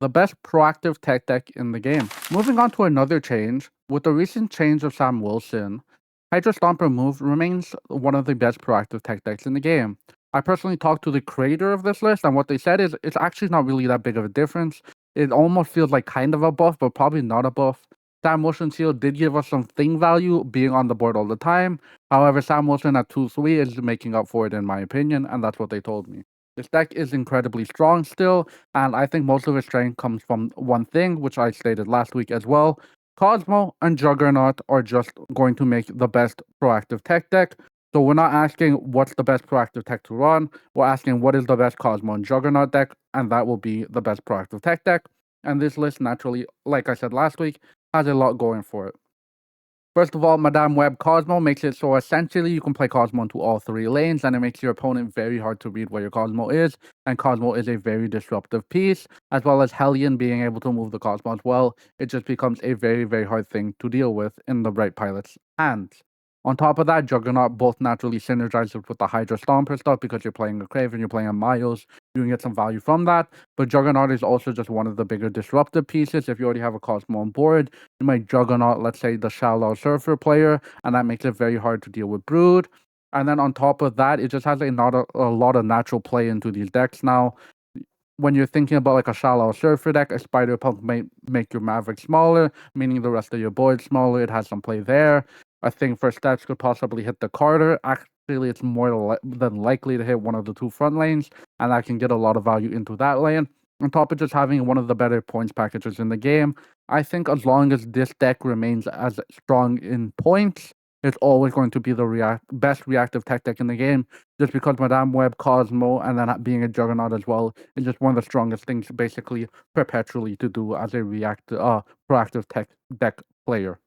the best proactive tech deck in the game. Moving on to another change, with the recent change of Sam Wilson, Hydra Stomper move remains one of the best proactive tech decks in the game. I personally talked to the creator of this list, and what they said is it's actually not really that big of a difference. It almost feels like kind of a buff, but probably not a buff. Sam Wilson Shield did give us some thing value being on the board all the time. However, Sam Wilson at 2-3 is making up for it in my opinion, and that's what they told me. This deck is incredibly strong still, and I think most of its strength comes from one thing, which I stated last week as well. Cosmo and Juggernaut are just going to make the best proactive tech deck. So we're not asking what's the best proactive tech to run. We're asking what is the best Cosmo and Juggernaut deck, and that will be the best proactive tech deck. And this list naturally, like I said last week, has a lot going for it. First of all, Madame Web Cosmo makes it so essentially you can play Cosmo into all three lanes, and it makes your opponent very hard to read where your Cosmo is, and Cosmo is a very disruptive piece, as well as Hellion being able to move the Cosmo as well. It just becomes a very, very hard thing to deal with in the right pilot's hands. On top of that, Juggernaut both naturally synergizes with the Hydra Stomper stuff because you're playing a Craven, you're playing a Miles, you can get some value from that. But Juggernaut is also just one of the bigger disruptive pieces. If you already have a Cosmo on board, you might Juggernaut, let's say, the Shallow Surfer player, and that makes it very hard to deal with Brood. And then on top of that, it just has a lot of natural play into these decks now. When you're thinking about like a Shallow Surfer deck, a Spider Punk may make your Maverick smaller, meaning the rest of your board smaller. It has some play there. I think first stats could possibly hit the Carter. Actually, it's more than likely to hit one of the two front lanes, and I can get a lot of value into that lane. On top of just having one of the better points packages in the game, I think as long as this deck remains as strong in points, it's always going to be the best reactive tech deck in the game, just because Madame Web, Cosmo, and then being a Juggernaut as well is just one of the strongest things basically perpetually to do as a proactive tech deck player.